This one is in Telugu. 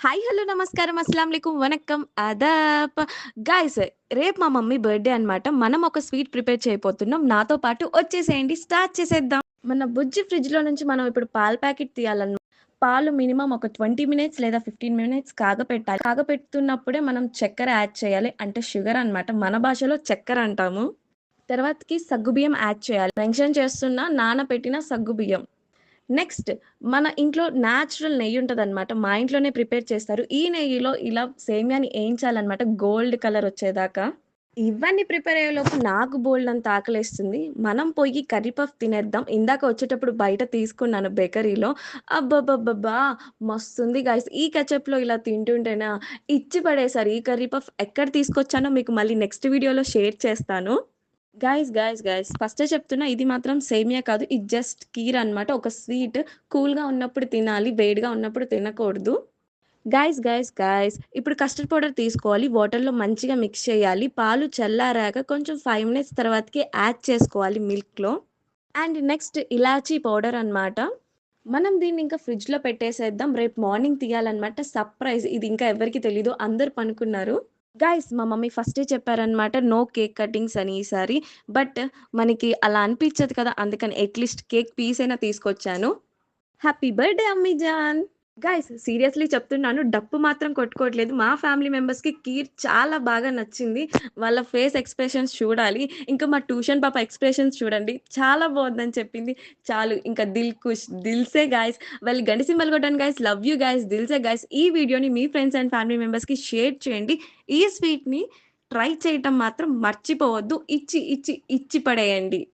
హాయ్, హలో, నమస్కారం, అస్సలాం వాలేకుం, వనక్కం, ఆదాబ్. గైస్, రేపు మా మమ్మీ బర్త్‌డే అన్నమాట. మనం ఒక స్వీట్ ప్రిపేర్ చేయబోతున్నాం. నాతో పాటు వచ్చేసేయండి. స్టార్ట్ చేసేద్దాం. మన బుజ్జి ఫ్రిడ్జ్‌లో నుంచి మనం ఇప్పుడు పాల ప్యాకెట్ తీయాలన్నమాట. పాలు మినిమమ్ ఒక 20 మినిట్స్ లేదా 15 మినిట్స్ కాగపెట్టాలి. కాగపెడుతున్నప్పుడే మనం చక్కెర యాడ్ చేయాలి. అంటే షుగర్ అన్నమాట. మన భాషలో చక్కెర అంటాము. తర్వాతకి సగ్గుబియ్యం యాడ్ చేయాలి. మెన్షన్ చేస్తున్న నానబెట్టిన సగ్గుబియ్యం. నెక్స్ట్ మన ఇంట్లో న్యాచురల్ నెయ్యి ఉంటదనమాట. మా ఇంట్లోనే ప్రిపేర్ చేస్తారు. ఈ నెయ్యిలో ఇలా సేమ్యాని ఏయించాలనమాట గోల్డ్ కలర్ వచ్చేదాకా. ఇవన్నీ ప్రిపేర్ అయ్యేలోపు నాకు బోలెడంత ఆకలేస్తుంది. మనం పోయి కర్రీ పఫ్ తినేద్దాం. ఇందాక వచ్చేటప్పుడు బయట తీసుకున్నాను బేకరీలో. అబ్బబ్బబ్బబ్బా! మస్తుంది గైస్. ఈ కెచప్‌లో ఇలా తింటుంటేనా ఇచ్చి పడేశారు. ఈ కర్రీ పఫ్ ఎక్కడ తీసుకొచ్చానో మీకు మళ్ళీ నెక్స్ట్ వీడియోలో షేర్ చేస్తాను. గైస్ ఫస్టే చెప్తున్నా, ఇది మాత్రం సేమియా కాదు. ఇది జస్ట్ కీర్ అన్నమాట. ఒక స్వీట్ కూల్‌గా ఉన్నప్పుడు తినాలి. వేడిగా ఉన్నప్పుడు తినకూడదు. గైస్ ఇప్పుడు కస్టర్డ్ పౌడర్ తీసుకోవాలి. వాటర్‌లో మంచిగా మిక్స్ చేయాలి. పాలు చల్లారాక కొంచెం 5 మినిట్స్ తర్వాతకి యాడ్ చేసుకోవాలి మిల్క్‌లో. అండ్ నెక్స్ట్ ఇలాచీ పౌడర్ అన్నమాట. మనం దీన్ని ఇంకా ఫ్రిడ్జ్‌లో పెట్టేసేద్దాం. రేపు మార్నింగ్ తీయాలన్నమాట. సర్ప్రైజ్, ఇది ఇంకా ఎవరికీ తెలీదు. అందరూ పనుకున్నారు. గైస్, మా మమ్మీ ఫస్టే చెప్పారనమాట. నో కేక్ కటింగ్స్ అని ఈసారి. బట్ మనకి అలా అనిపించదు కదా! అందుకని అట్‌లీస్ట్ కేక్ పీస్ అయినా తీసుకొచ్చాను. హ్యాపీ బర్త్‌డే అమ్మీ జాన్. గైస్, సీరియస్‌లీ చెప్తున్నాను. డప్పు మాత్రం కొట్టుకోవట్లేదు. మా ఫ్యామిలీ మెంబర్స్‌కి కీర్ చాలా బాగా నచ్చింది. వాళ్ళ ఫేస్ ఎక్స్‌ప్రెషన్స్ చూడాలి. ఇంకా మా ట్యూషన్ పాప ఎక్స్‌ప్రెషన్స్ చూడండి. చాలా బావుందని చెప్పింది. చాలు ఇంకా దిల్ ఖుష్. దిల్‌సే గైస్. వెల్, గండి సింబల్ కొట్టండి గైస్. Love you guys. దిల్‌సే గైస్. ఈ వీడియోని మీ ఫ్రెండ్స్ అండ్ ఫ్యామిలీ మెంబర్స్‌కి షేర్ చేయండి. ఈ స్వీట్‌ని ట్రై చేయటం మాత్రం మర్చిపోవద్దు. ఇచ్చి పడేయండి.